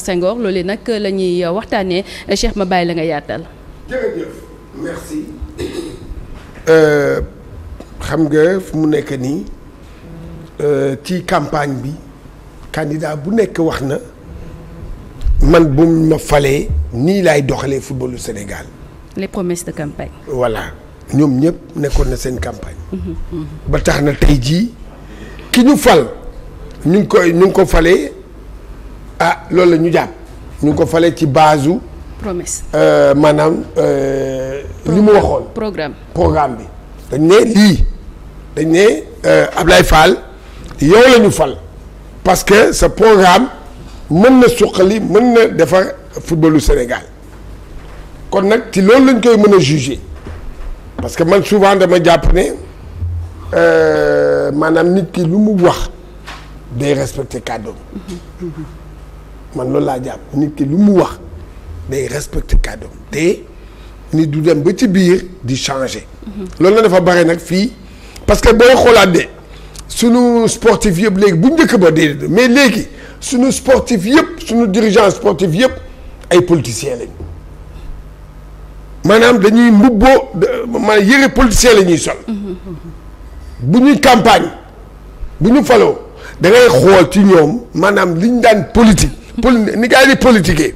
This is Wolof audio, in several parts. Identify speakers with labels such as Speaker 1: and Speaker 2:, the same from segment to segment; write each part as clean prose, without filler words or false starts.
Speaker 1: Senghor loolu nag la ñuy waxtaanee Cheikh ma bàyyi la nga yaatal.
Speaker 2: jërëjëf merci. xam nga fu mu nekk nii ci campagne bi candidat bu nekk wax na man bu ma falee nii laay doxalee footballu Sénégal.
Speaker 1: les promesses de campagne.
Speaker 2: voilà ñoom ñëpp nekkoon na seen campagne. ba tax na tey jii ki ñu fal ñu ngi ko falee loolu la ñu jàpp ñu ngi ko falee ci base u
Speaker 1: promesse.
Speaker 2: maanaam li mu waxoon. programme bi. dañ ne lii dañ ne Ablaye Fall yow la ñu fal parce que sa programme mën na suqali mën na defar footballu Sénégal kon nag ci loolu lañ koy mën a juger parce que man souvent dama jàpp ne maanaam nit ki lu mu wax day respecter kàddoom man loolu laa jàpp nit ki lu mu wax day respecter kàddoom te nit du dem ba ci biir di changer. loolu na dafa bare nag fii parce que boo xoolaat de sunu sportif yëpp léegi bu njëkk ba déedéet mais léegi sunu sportif yëpp sunu dirigeant sportif yëpp ay politiciens lañ maanaam dañuy mbubboo maanaam yëre politicien la ñuy sol. bu ñuy campagne bu ñu faloo da ngay xool ci ñoom maanaam liñ daan politique. ni gars yi di politiquer.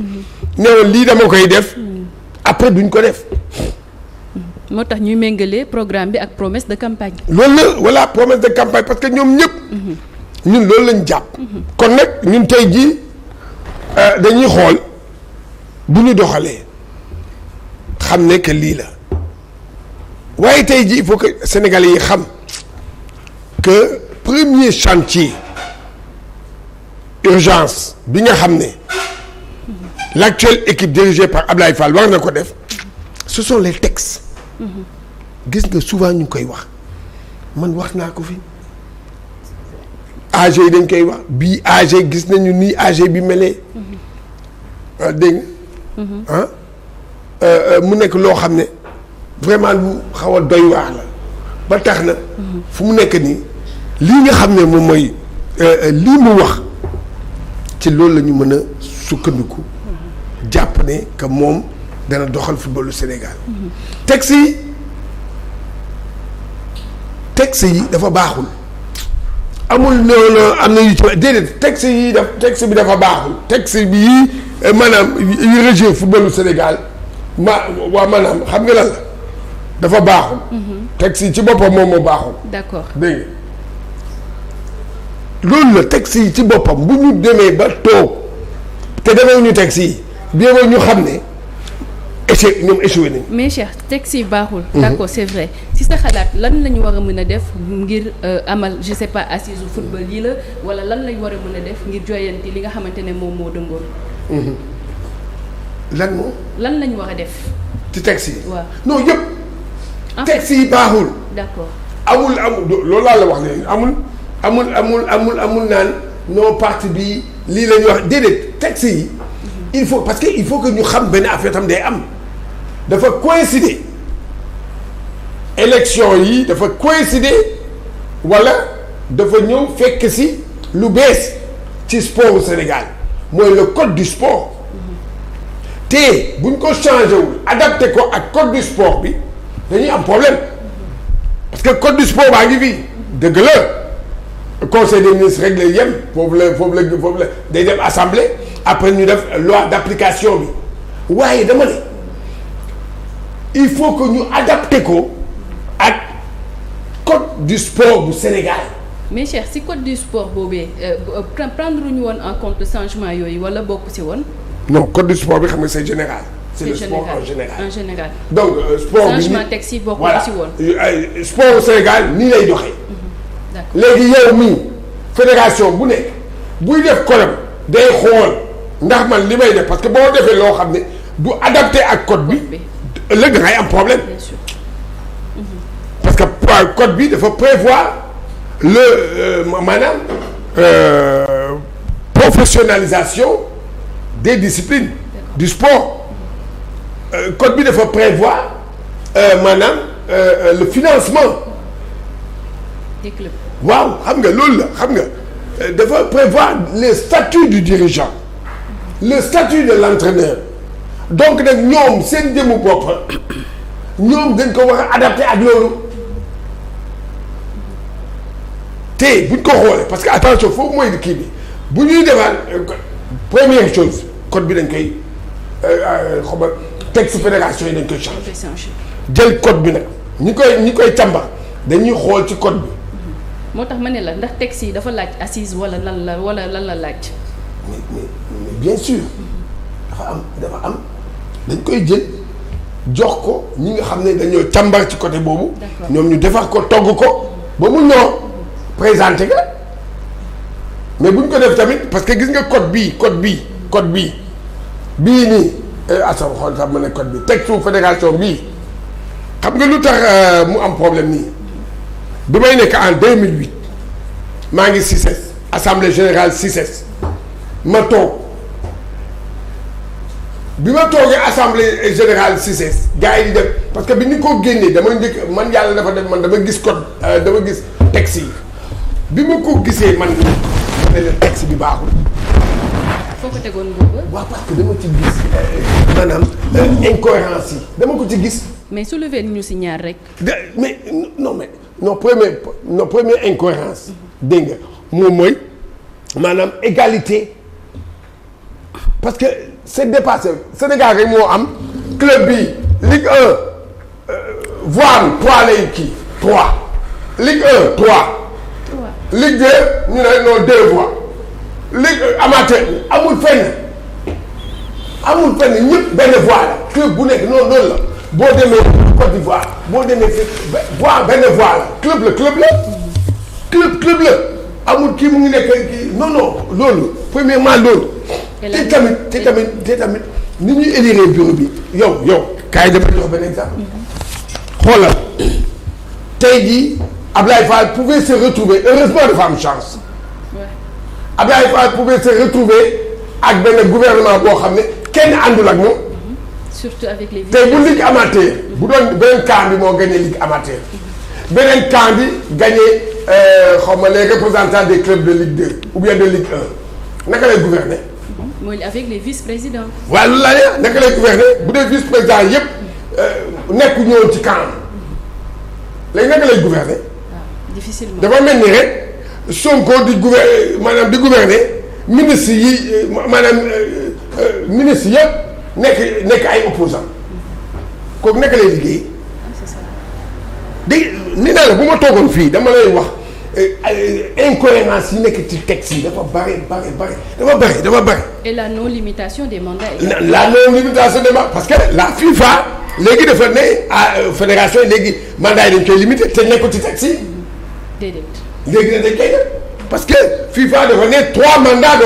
Speaker 2: ne lii dama koy def. après duñ ko def.
Speaker 1: moo tax ñuy méngale programme bi ak promesse de campagne.
Speaker 2: loolu la voilà promesse de campagne parce que ñoom ñëpp. ñun loolu lañ jàpp. kon nag ñun tey jii dañuy xool bu ñu doxalee xam ne que lii la waaye tey jii il faut que Sénégalais yi xam que premier chantier urgence bi nga xam ne l'actuelle équipe dirigée par Ablaye Fall war na ko def ce sont les textes. gis nga souvent ñu ngi koy wax man wax naa ko fi AG yi dañ koy wax bii AG gis nañu nii AG bi melee. dégg nga mu nekk loo xam ne vraiment lu xaw a doy waar la ba tax na fu mu nekk nii lii nga xam ne moom mooy lii mu wax ci loolu la ñu mën a sukkandiku jàpp ne que moom dana doxal footballu Sénégal. texte yi dafa baaxul amul noonu am na yu ci déedéet texte bi dafa baaxul texte bi yii maanaam yu régir footballu Sénégal maanaam xam nga lan la dafa baaxul. texte yi ci boppam moom moo baaxul.
Speaker 1: d'accord
Speaker 2: dégg nga loolu la texte yi ci boppam bu ñu demee ba toog te demee ñu texte yi bien ñu xam ne. ñoom échoué nañu.
Speaker 1: mais Cheikh texte yi baaxul. d'accord c'est vrai si sa xalaat lan la ñu war a mën a def ngir amal je sais pas assise football yi la wala lan lañ war a mën a def ngir joyanti li nga xamante ne moom moo dëngoon. lan lañ war a def.
Speaker 2: ci texte yi.
Speaker 1: waaw
Speaker 2: non yëpp. texte yi baaxul.
Speaker 1: d'accord
Speaker 2: amul loolu laa la wax ne amul naan non parti bi lii la ñuy wax déedéet texte yi. il faut parce que il faut que ñu xam benn affaire tam day am. dafa coïncider élection yi dafa coïncider wala dafa ñëw fekk si lu bees ci sport au Sénégal mooy le code du sport te buñ ko changé wul adapté ko ak code du sport bi dañuy am problème parce que code du sport baa ngi fii dëgg la conseil des ministres rek lay yem foofu la day dem assemblée après ñu def loi d'application bi waaye dama ne il faut que ñu adapté ko ak code du sport bu Sénégal.
Speaker 1: mais Cheikh si code du sport boobee prendre ñu woon en compte changement yooyu wala bokk si woon.
Speaker 2: non code du sport bi xam nga c'est général.
Speaker 1: c'est
Speaker 2: le sport en
Speaker 1: général.
Speaker 2: donc sport bi
Speaker 1: changement texte yi bokk si woon.
Speaker 2: sport au Sénégal nii lay doxee. d'accord léegi yow mii fédération bu nekk buy def codam day xool ndax man li may def parce que boo defee loo xam ne du adapté ak code bi. ëllëg da ngay am problème.
Speaker 1: bien sûr.
Speaker 2: parce que code bi dafa prévoir le maanaam professionnalisation des disciplines du sport code bi dafa prévoir maanaam le financement
Speaker 1: des clubs.
Speaker 2: waaw xam nga loolu la xam nga dafa prévoir les statuts du dirigeant le statut de l'entraîneur donc nag ñoom seen jëmu bopp ñoom dañ ko war a adapté ak loolu te buñ ko xoolee parce que attention foofu mooy kii bi bu ñuy defal première chose code bi dañ koy xaw texte fédération yi dañ koy changer jël code bi nag ñi koy càmbar dañuy xool ci code bi.
Speaker 1: moo tax ma ne la ndax texte yi dafa laaj assise wala lan la laaj.
Speaker 2: mais bien sûr dafa am dañ koy jël jox ko ñi nga xam ne dañoo càmbar ci côté boobu. ñoom ñu defar ko togg ko ba mu ñor présenté ka mais buñ ko def tamit parce que gis nga code bii nii asam xool sax ma ne code bi texte fédération bii xam nga lu tax mu am problème nii bi may nekk en 2008 maa ngi CICES assemblée générale CICES ma toog bi ma toogee assemblée générale CICES gars yi di def parce que bi ñu ko génnee dama njëkk man yàlla dafa def man dama gis code dama gis texte yi bi ma ko gisee man ne leen texte bi baaxul.
Speaker 1: foo ko tegoon boobu.
Speaker 2: waaw parce que dama ci gis maanaam incohérence yi dama ko ci gis.
Speaker 1: mais soulever ñu si ñaar rek.
Speaker 2: première incohérence dégg nga moom mooy maanaam égalité parce que c'est dépassé Sénégal rek moo am club bi Ligue 1 voie 3 lay kii 3 Ligue 1 3 Ligue 2 ñu ne non 2 voies Ligue amateur amul fenn ñëpp benn voie la club bu nekk noonu la boo demee Côte d'Ivoire boo demee voie benn voie la club la amul kii mu ngi nekk kii non loolu premièrement loolu. te tamit ni ñuy élire bureau bi yow kaay dama jox benn exemple. xoolal tey jii Ablaye Fall pouvait se retrouver heureusement dafa am chance. Ablaye Fall pouvait se retrouver ak benn gouvernement boo xam ne kenn àndul ak moom.
Speaker 1: surtout avec les.
Speaker 2: tey bu ligue amateur bu doon beneen camp bi moo gagné ligue amateur beneen camp bi gagné xaw ma les représentants des clubs de Ligue 2 ou bien de Ligue 1 naka lay gouverner.
Speaker 1: mooy avec les vice-présidents.
Speaker 2: waaw loolu laa ne naka lay gouverner bu dee vice-président yëpp nekku ñëwoon ci camp léegi naka lay gouverner.
Speaker 1: difficilement
Speaker 2: dafa mel ni rek Sonko di gouverner ministre yi maanaam ministre yëpp nekk ay opposants kooku naka lay liggéey.
Speaker 1: c'est ça.
Speaker 2: dégg ni naa la bu ma toogoon fii dama lay wax incohérence yi nekk ci texte yi dafa bari.
Speaker 1: et la non limitation des mandats.
Speaker 2: la non limitation des mandats parce que la FIFA léegi dafa ne fédération yi léegi mandat yi dañ koy limité te nekkul ci texte yi.
Speaker 1: déedéet.
Speaker 2: léegi nag dañ koy def parce que FIFA dafa ne 3 mandats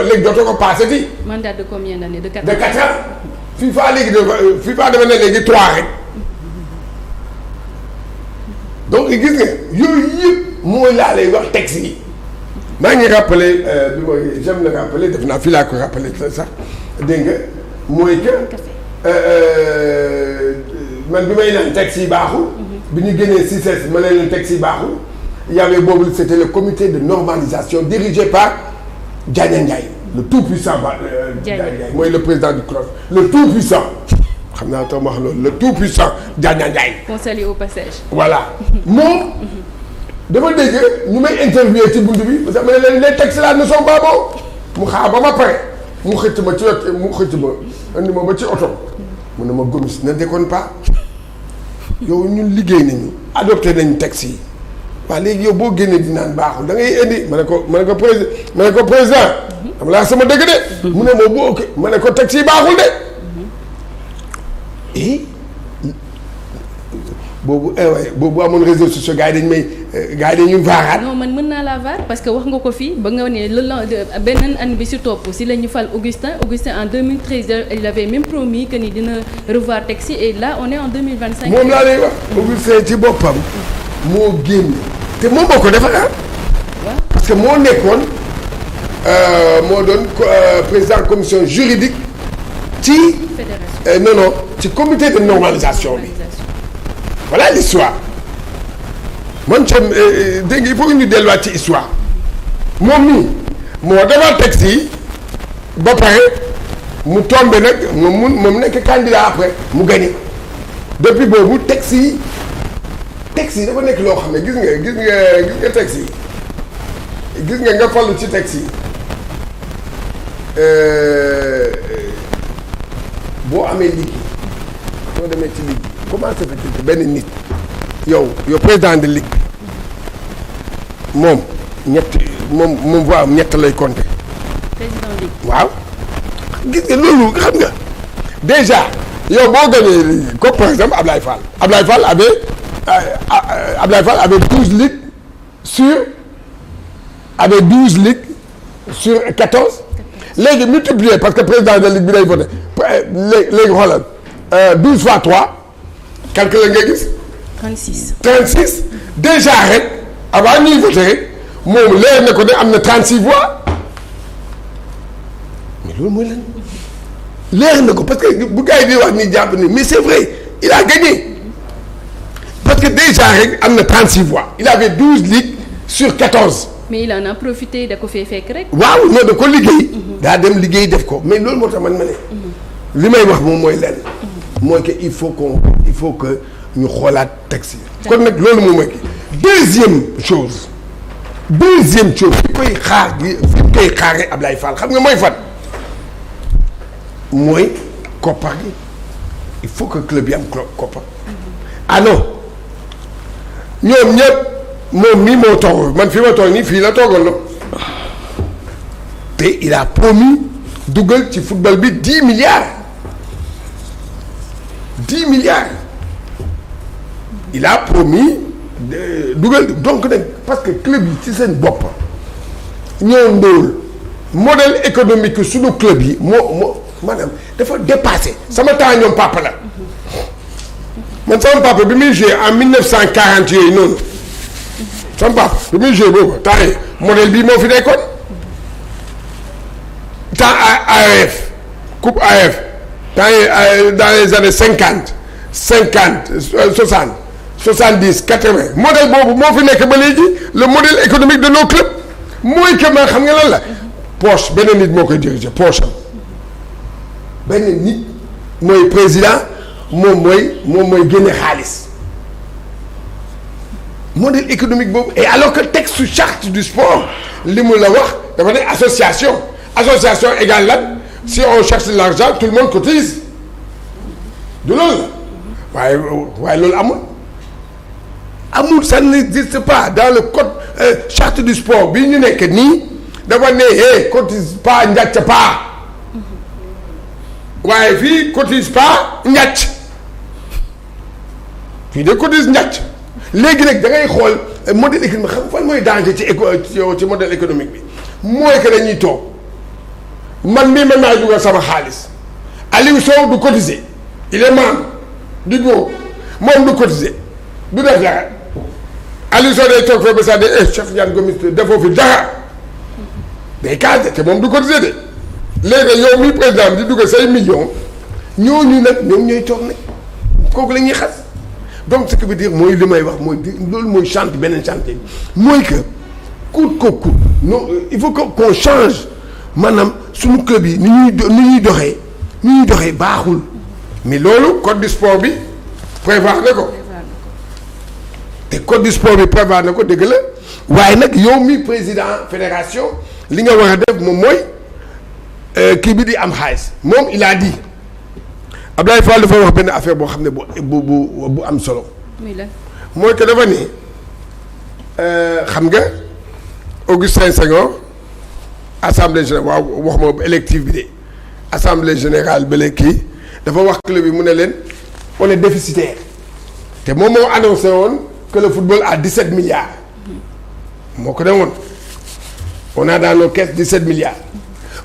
Speaker 2: léegi dootoo ko passé fii.
Speaker 1: mandat de combien d'années de 4 ans.
Speaker 2: de 4 ans FIFA dafa ne léegi 3 rek donc gis nga yooyu yëpp mooy laa lay wax texte yi maa ngi rappelé bi mooy j'aime le rappeler def naa fii laa ko rappelé sax dégg nga mooy que man bi may naan texte yi baaxul. bi ñu génnee CICES ma leen texte yi baaxul. Il y avait boobu c'était le comité de normalisation dirigé par Diagne Ndiaye le tout puissant Diagne Ndiaye mooy le président du CROS le tout puissant xam naa tax ma wax loolu le tout puissant Diagne Ndiaye.
Speaker 1: qu'on salue au passage.
Speaker 2: voilà moom dafa dégg ñu may interviewé ci bunt bi parce que ma ne leen les textes là ne sont pas bons mu xaar ba ma pare mu xëcc ma andi ma ba ci oto mu ne ma Gomis ne déconne pas yow ñun liggéey nañu adopté nañu textes yi. waaw léegi yow boo génnee di naan baaxul da ngay indi ma ne ko président dama laa sama dëgg de. mu ne ma boo ok ma ne ko texte yi baaxul de. et boobu amoon réseaux sociaux gars yi dañuy vaaraat.
Speaker 1: non man mën naa laa vaar parce que wax nga ko fii ba nga ne beneen année bi si topp si la ñu fal Augustin en 2013 il avait même promis que ni dina revoir texte yi et là on est en 2025.
Speaker 2: moom laa lay wax Augustin ci boppam moo génn. te moom moo ko defar parce que moo nekkoon moo doon président commission juridique ci. fédération non ci comité de normalisation bi. voilà l'histoire man tam dégg nga il faut que ñu delluwaat ci histoire moom nii moo defar texte yi ba pare mu tombé nag moom nekk candidat après mu gagné depuis boobu texte yi dafa nekk loo xam ne gis nga texte yi gis nga fallu ci texte yi boo amee ligue soo demee ci ligue comment ça fait benn nit yow président de ligue moom voix am ñett lay compter.
Speaker 1: président ligue
Speaker 2: waaw gis nga loolu xam nga déjà yow boo gagné comme par exemple Ablaye Fall avait 12 ligues sur 14 léegi multiplié parce que président de ligue bi day voté léegi xoolal 12 fois 3 calculer nga gis. 36 déjà rek avant ñuy voté rek moom leer na ko ne am na 36 voix mais loolu mooy lan leer na ko parce que bu gars yi di wax ni jàpp ni mais c'est vrai il a gagné parce que déjà rek am na 36 voix il avait 12 ligues sur 14.
Speaker 1: mais il en a profité da ko fee fekk rek.
Speaker 2: waaw non da ko liggéey. daa dem liggéey def ko mais loolu moo tax man ma ne. li may wax moom mooy lenn. mooy que il faut que ñu xoolaat texte yi. kon nag loolu moom mooy kii. deuxième chose fi koy xaaree Ablaye Fall xam nga mooy fan. mooy koppar gi il faut que club yi am koppar. ah non ñoom ñëpp. moom mii moo toog man fi ma toog nii fii la toogal na te il a promis dugal ci football bi 10 milliards il a promis dugal donc nag parce que club yi ci seen bopp ñoo ndóol modèle économique suñu club yi moo maanaam dafa dépassé sama temps ñoom papa la man sama papa bi muy joué en 1940 yooyu noonu. sama papa bi muy joué boobu temps yi modèle bii moo fi nekkoon temps AEF coupe AEF temps yi dans les années 50 60 70 80 modèle boobu moo fi nekk ba léegi le modèle économique de nos clubs mooy que ma xam nga lan la poche benn nit moo koy diriger poche am benn nit mooy président moom mooy génne xaalis. modèle économique boobu et alors que texte charte du sport li mu la wax dafa ne association égale lan si on cherche de l'argent tout le monde cotise du loolu la waaye loolu amul ça n'existe pas dans le code charte du sport bii ñu nekk nii dafa ne cotise pas njàcc pas waaye fii cotise pas njàcc fii de cotise njàcc léegi nag da ngay xool modèle économique xam fan mooy danger ci modèle économique bi mooy que dañuy toog man mii mën naa dugal sama xaalis Aliou Sow du cotiser il est membre du bureau moom du cotiser du def dara Aliou Sow day toog fee ba sax de Cheikh Tidiane Gomis defoo fi dara day casé te moom du cotiser de léegi yow mii président di dugal say millions ñooñu nag ñoom ñooy toog nag kooku la ñuy xas. donc ce qui veut dire mooy li may wax mooy loolu mooy chantier beneen chantier mooy que coûte que coûte non il faut que qu'on change maanaam suñu club yi ni ñuy doxee baaxul mais loolu code du sport bi prévoir na ko te code du sport bi prévoir na ko dëgg la waaye nag yow mi président fédération li nga war a def moom mooy kii bi di am xaalis moom il a dit Abdoulaye Fall dafa wax benn affaire boo xam ne bu am solo. mooy que dafa ni xam nga Augustin Senghor assemblée générale waaw wax ma élective bi de assemblée générale ba léegi kii dafa wax club bi mu ne leen on est déficitaire te moom moo annoncé woon que le football a 17 milliards moo ko demoon on a dans nos caisses 17 milliards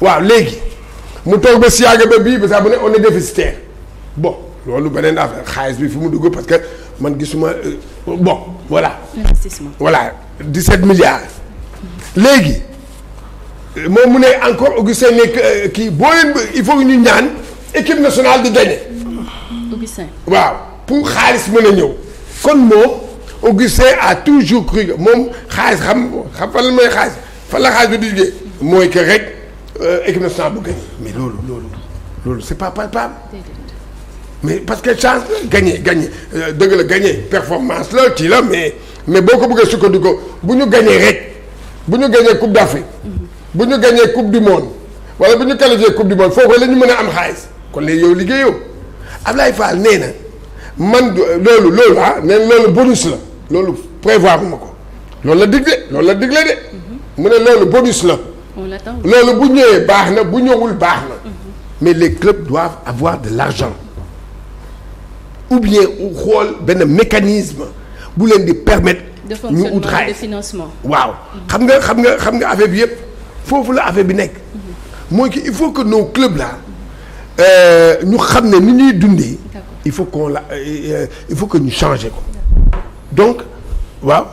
Speaker 2: waaw léegi mu toog ba si yàgg ba bii ba sax mu ne on est déficitaire. bon loolu beneen affaire xaalis bi fi mu dugg parce que man gisuma bon voilà.
Speaker 1: investissement
Speaker 2: voilà 17 milliards. léegi moom mu ne encore Augustin nekk kii boo leen il faut ñu ñaan équipe nationale di gagner.
Speaker 1: Augustin
Speaker 2: waaw pour xaalis mën a ñëw. kon moom Augustin a toujours cru moom xaalis xam fan la may xaalis fan la xaalis bi di jógee mooy que rek équipe nationale bu gagner mais loolu loolu c'est pas palpable. mais parce que chance la gagné dëgg la gagné performance la ci la mais boo ko bëggee sukkandiku bu ñu gagné rek bu ñu gagné coupe d'Afrique bu ñu gagné coupe du monde wala bu ñu qualifié coupe du monde foofu la ñu mën a am xaalis kon léegi yow liggéeyoo Ablaye Fall nee na man loolu nee na loolu bonus la loolu prévoir ma ko loolu la digle de mu ne loolu bonus la loolu bu ñëwee baax na bu ñëwul baax na mais les clubs doivent avoir de l'argent ou bien xool benn mécanisme bu leen di permettre ñu ut xaalis
Speaker 1: de financement
Speaker 2: waaw xam nga affaire bi yëpp foofu la affaire bi nekk mooy que il faut que nos clubs là ñu xam ne ni ñuy dundee il faut que ñu changer ko donc waaw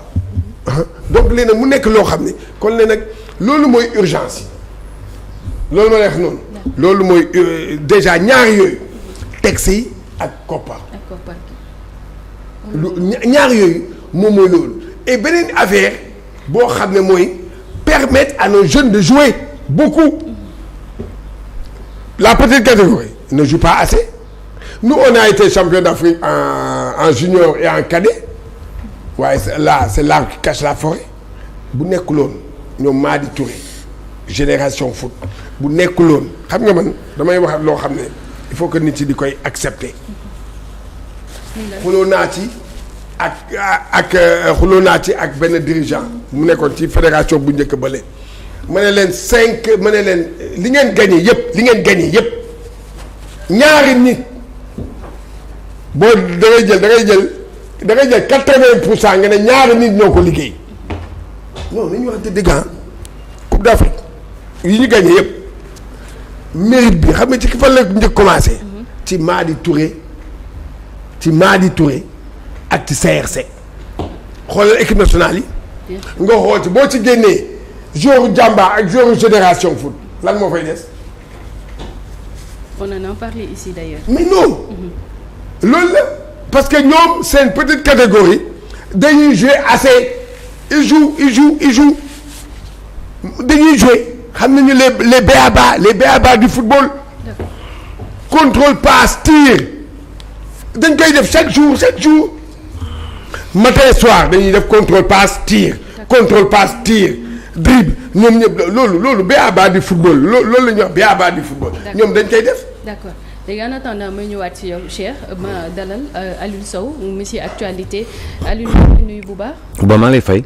Speaker 2: donc léegi nag mu nekk loo xam ne kon léegi nag loolu mooy urgence yi loolu ma lay wax noonu loolu mooy déjà ñaari yooyu texte yi ak koppar ñaar yooyu moom mooy loolu et beneen affaire boo xam ne mooy permettre à nos jeunes de jouer beaucoup la petite catégorie ne joue pas assez nous on a été champion d'Afrique en junior et en cadet waaye là c'est l'arbre qui cache la forêt bu nekkuloon ñoom Madi Touré génération foot bu nekkuloon xam nga man damay wax loo xam ne il faut que nit yi di koy accepter xuloo naa ci ak benn dirigeant mu nekkoon ci fédération bu njëkk bële ma ne leen li ngeen gagné yëpp ñaari nit boo da ngay jël 80% nga ne ñaari nit ñoo ko liggéey non nañu waxante dëgg Coupe d'Afrique yi ñu gagné yëpp mérite bi xam nga ci fan la njëkk commencé ci Madi Touré ak ci CRC xoolal équipe nationale yi nga xool ci boo ci génnee joueur Jàmbaar ak joueur génération foot lan moo fay des.
Speaker 1: on en a parlé ici d'ailleurs.
Speaker 2: mais non loolu la parce que ñoom seen petite catégorie dañuy jouer assez ils jouent dañuy jouer xam nañu les b.a.-ba du football. contrôle passe tir dañ koy def chaque jour matin soir dañuy def contrôle passe tir dribble ñoom ñëpp loolu b.a.-ba du football loolu la ñuy wax b.a.-ba du football. ñoom dañ koy def.
Speaker 1: d'accord léegi en attendant may ñëwaat ci yow Cheikh ma dalal Alioune Sow monsieur actualité Alioune maa ngi nuyu bu baax.
Speaker 3: ba maa lay fay.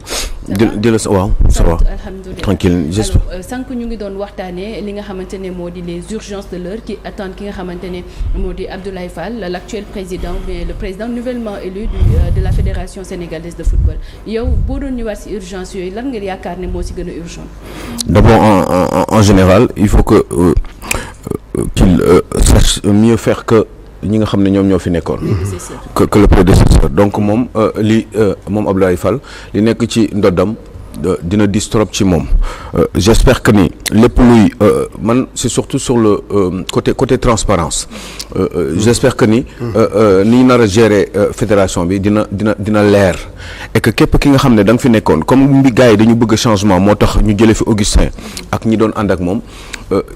Speaker 3: di la waaw ça va
Speaker 1: alhamdulilah
Speaker 3: tranquille j'espère.
Speaker 1: alors sànq ñu ngi doon waxtaanee li nga xamante ne moo di les urgences de l'heure qui attendent ki nga xamante ne moo di Abdoulaye Fall l'actuel président mais le président nouvellement élu de la fédération sénégalaise de football yow boo doon ñëwaat ci urgence yooyu lan nga yaakaar ne moo ci gën a urgent.
Speaker 3: D'abord en général il faut que qu'il sache mieux faire que ñi nga xam ne ñoom ñoo fi nekkoon. que le prédécesseur donc moom moom Abdoulaye Fall li nekk ci ndoddam dina dis trop ci moom j'espère que ni lépp luy man c'est surtout sur le côté transparence j'espère que ni ni nar a gérer fédération bi dina leer et que képp ki nga xam ne da nga fi nekkoon comme gars yi dañu bëgg changement moo tax ñu jëlee fi Augustin ak ñi doon ànd ak moom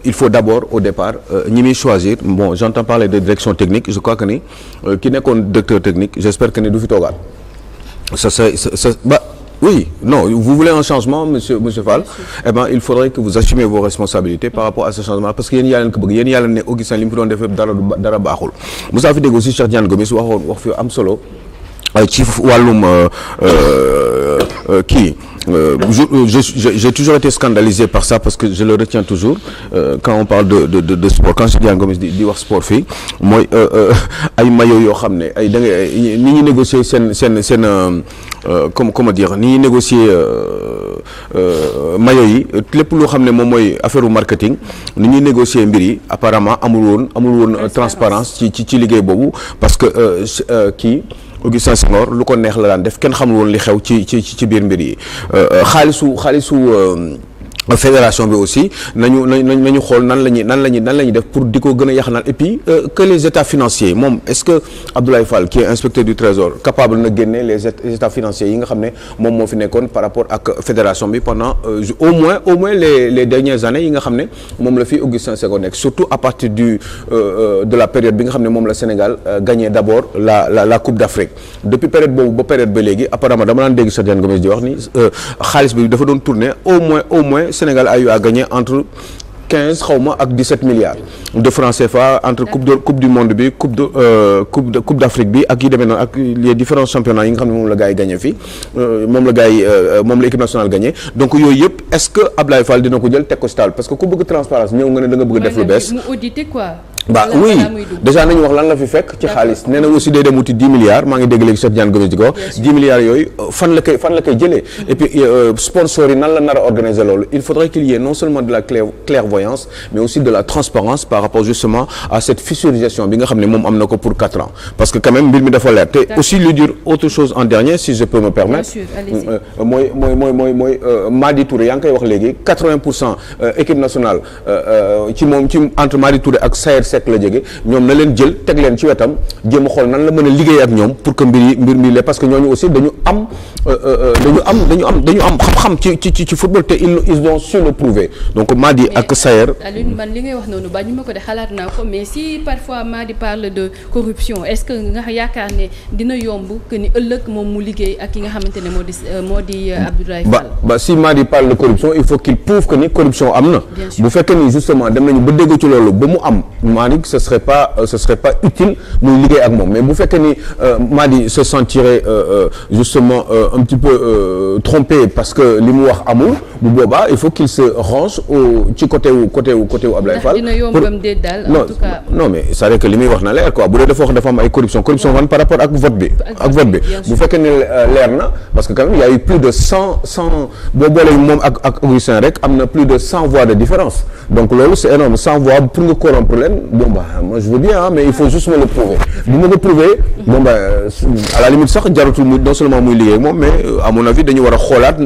Speaker 3: il faut d'abord au départ ñi muy choisir bon j'entends parler de direction technique je crois que ni ki nekkoon directeur technique j'espère que ni du fi toogaat oui non vous voulez un changement monsieur Fall eh ben il faudrait que vous assumez vos responsabilités par rapport à ce changement parce que yéen yaa leen ko bëgg yéen yaa leen ne Augustin li mu fi doon def dara baaxul Moussa fi dégg aussi Cheikh Diane Gomis wax fi am solo ci wàllum kii j'ai toujours été scandalisé par ça parce que je le retiens toujours quand on parle de sport quand Cheikh Diane Gomis di wax sport fii mooy ay maillot yoo xam ne ay da ngay ni ñuy négocier seen comment dire ni ñuy négocier maillot yi lépp loo xam ne moom mooy affaire u marketing ni ñuy négocier mbir yi apparemment amul woon transparence ci liggéey boobu parce que kii Augustin Senghor lu ko neex la daan def kenn xamul woon li xew ci biir mbir yi xaalisu fédération bi aussi nañu xool nan la ñuy def pour di ko gën a yaxanal et puis que les états financiers moom est-ce que Abdoulaye Fall qui est inspecteur du trésor capable na génne les états financiers yi nga xam ne moom moo fi nekkoon par rapport ak fédération bi pendant au moins les dernières années yi nga xam ne moom la fi Augustin Senghor nekk surtout à partir de la période bi nga xam ne moom la Sénégal gagné d'abord la Coupe d'Afrique depuis période boobu ba période ba léegi apparemment dama daan dégg Cheikh Tidiane Gomis di wax ni xaalis bi dafa doon tourner au moins Sénégal a eu à gagner entre 15 xawma ak 17 milliards de francs CFA entre coupe du monde bi coupe d'Afrique bi ak yi demee noonu ak les différents championnats yi nga xam ne moom la gars yi gagné fii moom la équipe nationale gagné donc yooyu yëpp est-ce que Abdoulaye Fall dina ko jël teg ko si table parce que ku bëgg transparence ñëw nga ne da nga bëgg def lu bees
Speaker 1: mu auditer quoi.
Speaker 3: Oui déjà nañu wax lan la fi fekk ci xaalis nee na aussi day dem wuti 10 milliards maa ngi dégg léegi Cheikh Diane Gomis di ko wax 10 milliards yooyu fan la koy jëlee et puis sponsors yi nan la nar a organiser loolu il faudrait qu'il y ait non seulement de la clairvoyance mais aussi de la transparence par rapport justement à cette fiscalisation bi nga xam ne moom am na ko pour 4 ans parce que quand même mbir mi dafa leer te aussi lui dire autre chose en dernier si je peux me permettre mooy Madi Touré yaa ngi koy wax léegi 80% équipe nationale ci entre Madi Touré ak Saër Seck la jóge ñoom na leen jël teg leen ci wetam jéem a xool nan la mën a liggéey ak ñoom pour que mbir mi la parce que ñooñu aussi dañu am xam-xam ci football te ils ont su le prouver donc Madi ak Saër.
Speaker 1: Alioune man li ngay wax noonu ba ñu ma ko de xalaat naa ko mais si parfois Madi parle de corruption est-ce que nga yaakaar ne dina yomb que ni ëllëg moom mu liggéey ak ki nga xamante ne moo di Abdoulaye Fall.
Speaker 3: Si Madi parle de corruption il faut qu'il prouve que ni corruption am na. bu fekkee ni justement dem nañu ba dégg ci loolu ba mu am. Madi ce serait pas utile muy liggéey ak moom mais bu fekkee ni Madi se sentirait justement un petit peu trompé parce que li mu wax amul bu boobaa il faut qu'il se range ci côté wu Abdoulaye Fall.
Speaker 1: dina yombam déet daal en tout cas.
Speaker 3: non mais c'est-à-dire que li muy wax na leer quoi bu dee dafa wax dafa am ay corruption fan par rapport ak vote bi. bu fekkee ni leer na parce que quand même il y a eu plus de 100 boo boolee moom ak Augustin rek am na plus de 100 voix de différence donc loolu c'est énorme 100 voix pour nga corrompre leen bon bah moi je veux bien mais il faut juste me le prouver bu ma ko prouver bon bah à la limite sax jarutul muy non seulement muy liggéey ak moom mais à mon avis dañu war a xoolaat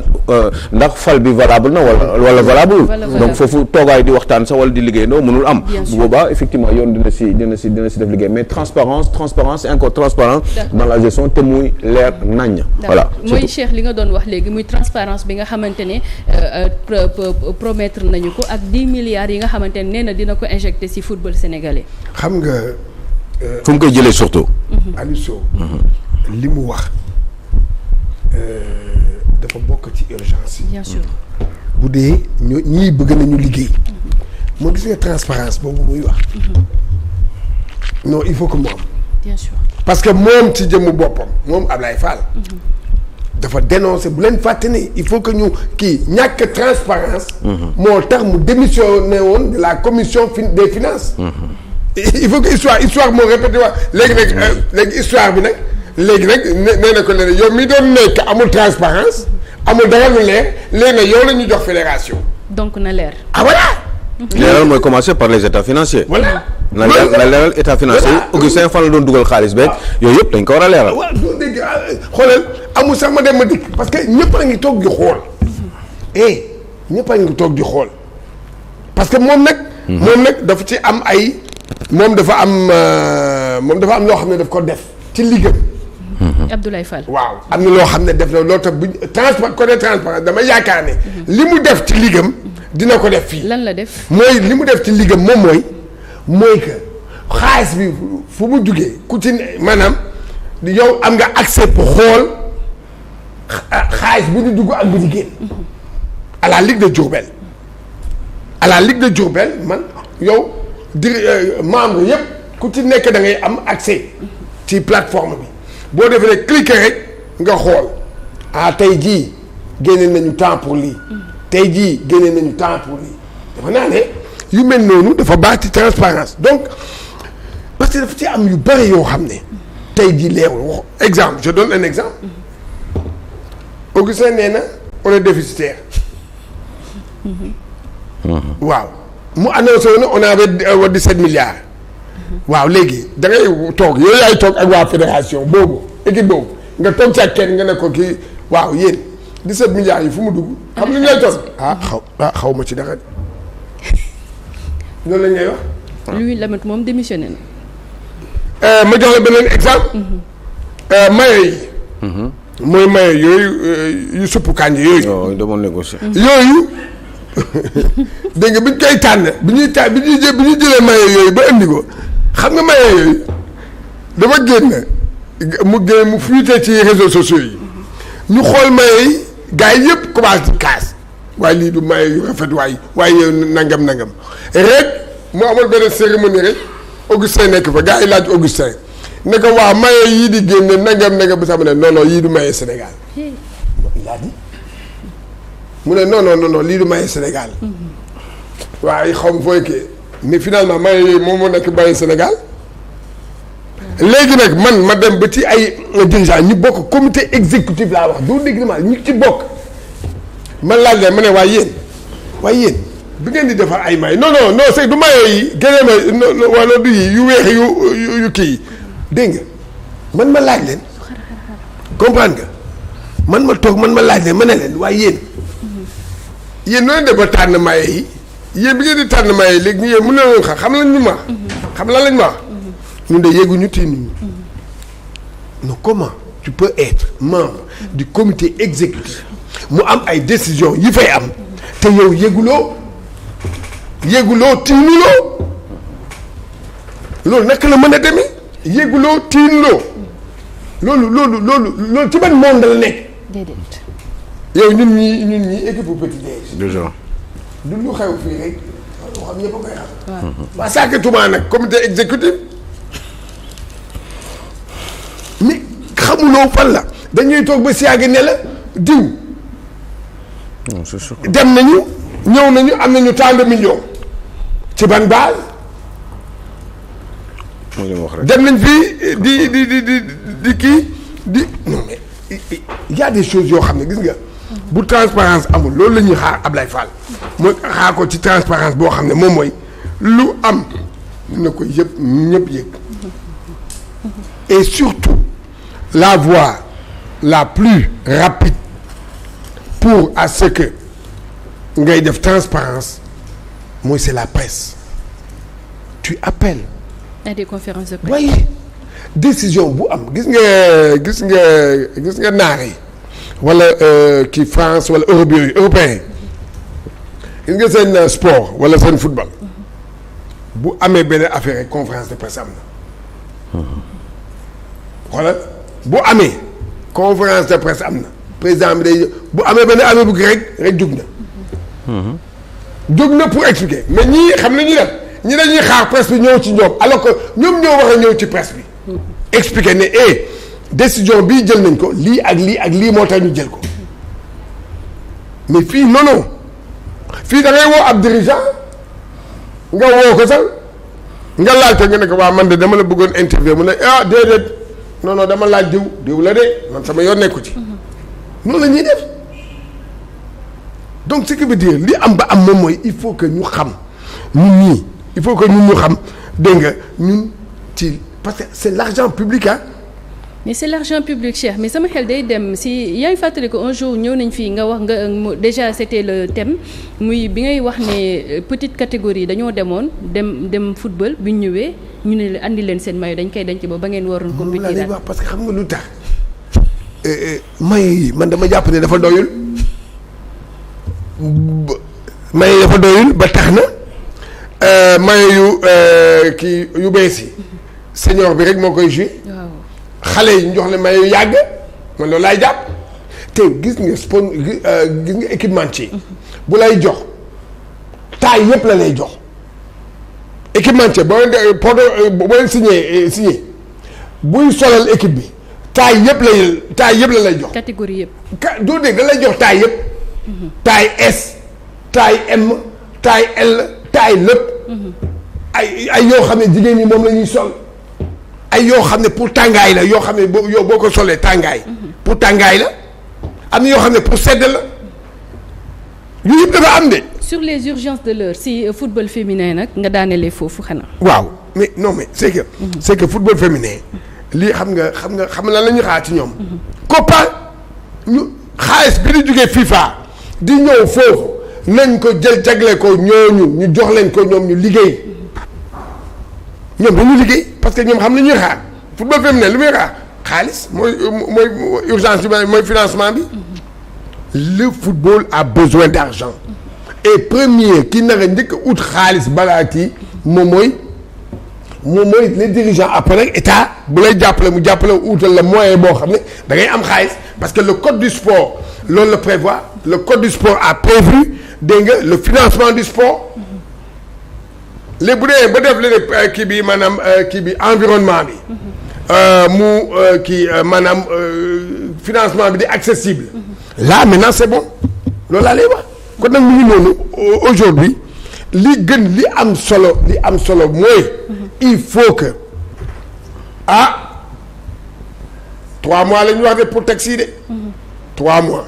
Speaker 3: ndax fal bi valable na wala valable donc foofu toogaay di waxtaan sax wala di liggéey ndoo mënul am bu boobaa effectivement yoon dina si def liggéey mais transparence et encore transparence dans la gestion te muy leer nañ voilà
Speaker 1: mooy Cheikh li nga doon wax léegi muy transparence bi nga xamante ne promettre nañu ko ak 10 milliards yi nga xamante ne nee na dina ko injecté ci football sénégalais.
Speaker 2: xam nga.
Speaker 3: fu mu koy jëlee surtout.
Speaker 2: Aliou Sow. li mu wax dafa bokk ci urgence yi.
Speaker 1: bien sûr.
Speaker 2: bu dee ñii bëgg nañu liggéey. moo gis nga transparence boobu muy wax. non il faut que mu am.
Speaker 1: bien sûr.
Speaker 2: parce que moom ci jëmmu boppam moom Ablaye Fall. dafa dénoncer bu leen fàtte ni il faut que ñu ñàkk transparence moo tax mu démissionné woon de la commission des finances. il faut que histoire moo répété wax léegi histoire bi nag léegi nag nee na ko ne yow mi doon nekk amul transparence amul dara lu leer léegi nag yow la ñu jox fédération.
Speaker 1: donc na leer.
Speaker 2: ah voilà.
Speaker 3: leeral mooy commencer par les états financiers.
Speaker 2: voilà.
Speaker 3: na leeral état financier Augustin fan la doon dugal xaalis beeg yooyu yëpp dañ ko war a leeral.
Speaker 2: waaw doo dégg xoolal amul sax ma dem ma dikk parce que ñëpp a ngi toog di xool. ñëpp a ngi toog di xool parce que moom nag dafa ci am ay moom dafa am loo xam ne daf ko def ci liggéey.
Speaker 1: Abdoulaye Fall.
Speaker 2: waaw am na loo xam ne def na loo tax bu côté transparence dama yaakaar ne li mu def ci liggéeyam dina ko def fii.
Speaker 1: lan la def.
Speaker 2: mooy li mu def ci liggéeyam moom mooy que xaalis bi fu mu jugee ku ci maanaam yow am nga accès pour xool xaalis bi di dugg ak bi di génn à la Ligue de Diourbel man yow membre yëpp ku ci nekk da ngay am accès ci plateforme bi boo defee cliquer rek nga xool tey jii génne nañu temps pour lii tey jii génne nañu temps pour lii dafa naa ne yu mel noonu dafa baax ci transparence donc parce que dafa ci am yu bëri yoo xam ne tey jii leerul exemple je donne un exemple Augustin nee na on est déficitaire waaw mu annoncé woon on avait 17 milliards waaw léegi da ngay toog yooyu yaay toog ak waa fédération boobu équipe boobu nga toog ci ak kenn nga ne ko kii waaw yéen 17 milliards yi fu mu dugg. xam nga ñooy toll. xaw ma ci dara loolu la ñuy wax.
Speaker 1: lui Lamine moom démissionné na.
Speaker 2: ma jox la beneen exemple. mayo yi. mooy mayo yooyu yu suppu kànja yooyu.
Speaker 3: waaw demoon négocier.
Speaker 2: yooyu dégg nga bi ñu koy tànn bi ñuy jëlee mayo yooyu ba indi ko xam nga mayo yooyu dafa génn mu fuité ci réseaux sociaux yi ñu xool mayo yi gars yi yëpp commencé di kaas waaye lii du mayo yu rafet waaye nangam rek mu amoon benn cérémonie rek Augustin nekk fa gars yi laaj Augustin ne ko waa mayo yii di génne nangam bu sax mu ne non yii du mayo Sénégal laa di mu ne non lii du mayo Sénégal waaye xaw ma fooy kii ne finalement mayo yooyu moom moo nekk mayo Sénégal léegi nag man ma dem ba ci ay dirigeants ñu bokk comité exécutif laa wax doo dégg ma ñu ci bokk man laaj leen ma ne waaye yéen bi ngeen di defar ay mayo non c'est du mayo yi gënee ma wala du yi yu weex yu kii yi dégg nga man ma laaj leen comprendre nga man ma toog man ma laaj leen ma ne leen waaye yéen noonu def ba tànn mayo yi yéen bi ngeen di tànn mayo yi léegi ñu yéen mën na leen xam lañ ñu ma xam lan lañ ma wax ñun de yéeguñu tiinuñu non comment tu peux être membre du comité exécutif mu am ay décisions yi fay am te yow yéeguloo tiinuloo loolu naka la mën a demee yéeguloo tiinuloo loolu ci ban monde la nekk.
Speaker 1: déedéet.
Speaker 2: yow ñun ñii équipe bu petit déj.
Speaker 3: déjà.
Speaker 2: du lu xew fii rek loo xam ñëpp a koy xam. waaw saakatuma nag comité exécutif mais xamuloo fan la dañuy toog ba si yàgg ne la diw.
Speaker 3: non c'est sûr.
Speaker 2: dem nañu ñëw nañu am nañu tant de millions ci ban base.
Speaker 3: moo leen wax rek.
Speaker 2: dem nañ fii di kii di non mais il y a des choses yoo xam ne gis nga. bu transparence amul loolu la ñuy xaar Ablaye Fall mooy xaar ko ci transparence boo xam ne moom mooy lu am na ko ñëpp yëg et surtout la voie la plus rapide pour à ce que ngay def transparence mooy c'est la presse tu appelles.
Speaker 1: à des conférences de presse.
Speaker 2: waaye décision bu am gis nga naar yi wala kii France wala Europe yooyu européen gis nga seen sport wala seen football bu amee benn affaire conférence de presse am na wala bu amee conférence de presse am na président bi day bu amee benn affaire bu rek jóg na pour expliquer mais ñii xam nañu def ñi dañuy xaar presse bi ñëw ci ñoom alors que ñoom ñoo war a ñëw ci presse bi expliquer ne décision bii jël nañ ko lii ak lii moo tax ñu jël ko mais fii non fii da ngay woo ab dirigeant nga woo ko sax nga laaj ko nga ne ko waa man de dama la bëggoon interview mu ne déedéet non dama laaj diw la de man sama yoon nekku ci noonu la ñuy def donc ce qui veut dire li am ba am moom mooy il faut que ñu xam ñun ñii il faut que ñun ñu xam dégg nga ñun ci parce que c'est l'argent public
Speaker 1: mais c'est l'argent public cher mais sama xel day dem si yaa ngi fàttali ko un jour ñëw nañ fii nga wax nga déjà c'était le thème muy bi ngay wax ne petite catégorie dañoo dem football bi ñu ñëwee ñu ne andi leen seen maillot dañ koy denc ba ngeen waroon compétir
Speaker 2: laa wax parce que xam nga lu tax maillot yi man dama jàpp ne dafa doyul maillot dafa doyul ba tax na maillot yu bees yi senior bi rek moo koy joué. xale yi ñu jox leen maillot yàgg man loolu laay jàpp te gis nga équipementier bu lay jox taille yëpp la lay jox équipementier boo leen signé buy solal équipe bi taille yëpp la lay jox.
Speaker 1: catégorie yëpp.
Speaker 2: doo dégg da lay jox taille yëpp. taille S taille M taille L taille lépp. ay yoo xam ne jigéen ñi moom la ñuy sol. ay yoo xam ne pour tàngaay la yoo xam ne boo ko solee tàngaay. pour tàngaay la am na yoo xam ne pour sedd la yooyu yëpp dafa am de.
Speaker 1: sur les urgences de l'heure si football féminin nag nga daanelee foofu xanaa.
Speaker 2: waaw mais non mais c'est que football féminin lii xam nga lan la ñuy xaar ci ñoom. Copa xaalis bi di jógee FIFA di ñëw foofu nañ ko jël jagle ko ñooñu ñu jox leen ko ñoom ñu liggéey ñoom dañu liggéey parce que ñoom xam nañuy xaar football féminin lu muy xaar xaalis mooy urgence bi mooy financement bi. Le football a besoin d'argent et premier ki naka njëkk ut xaalis balaa kii moom mooy les dirigeants après nag état bu lay jàppale mu jàppale utal la moyen boo xam ne da ngay am xaalis parce que le code du sport loolu la prévoit le code du sport a prévu dégg nga le financement du sport léegi bu dee ba def leen kii bi maanaam kii bi environnement bi maanaam financement bi di accessible là maintenant c'est bon loolu laa lay wax kon nag mu ngi noonu aujourd'hui li gën li am solo mooy il faut que 3 mois la ñu wax de pour taxi yi de 3 mois.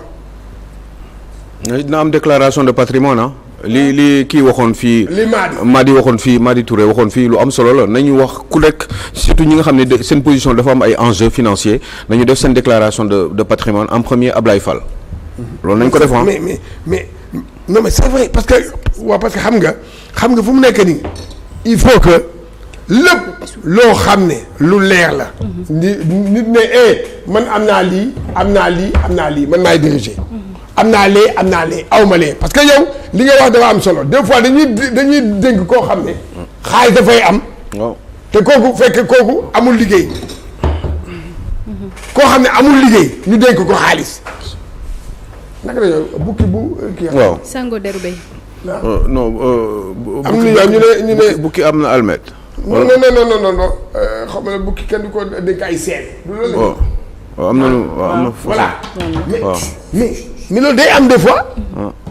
Speaker 3: dina am déclaration de patrimoine ah. li kii waxoon fii.
Speaker 2: li
Speaker 3: Madi waxoon fii Madi Touré waxoon fii lu am solo la nañu wax ku nekk surtout ñi nga xam ne seen position dafa am ay enjeux financiers nañu def seen déclaration de patrimoine en premier Ablaye Fall. loolu nañ ko def
Speaker 2: mais non mais c'est vrai parce que xam nga fu mu nekk nii il faut que lépp loo xam ne lu leer la. nit ne man am naa lii man maay diriger. am naa lee aw ma lee parce que yow li nga wax dafa am solo des fois dañuy dénk koo xam ne xaalis dafay am. te kooku amul liggéey. koo xam ne amul liggéey ñu dénk ko xaalis. naka la yow bukki bu kii.
Speaker 3: waaw
Speaker 1: sango deru béy.
Speaker 3: non.
Speaker 2: am na ñu ne
Speaker 3: bukki am na almet.
Speaker 2: non xam nga bukki kenn du ko dénk ay seen.
Speaker 3: waaw am na
Speaker 2: voilà mais loolu day am des fois.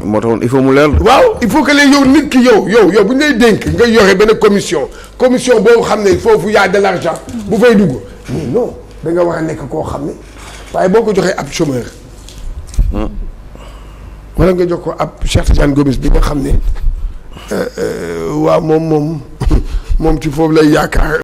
Speaker 3: moo taxoon il faut mu leer.
Speaker 2: waaw il faut que léegi yow nit ki yow bu ñu lay dénk nga yore benn commission boobu xam ne foofu y a de l'argent bu fay dugg mais non da nga war a nekk koo xam ne waaye boo ko joxee ab chômeur. wala nga jox ko ab Cheikh Tidiane Gomis bi nga xam ne waaw moom ci foofu lay yaakaar.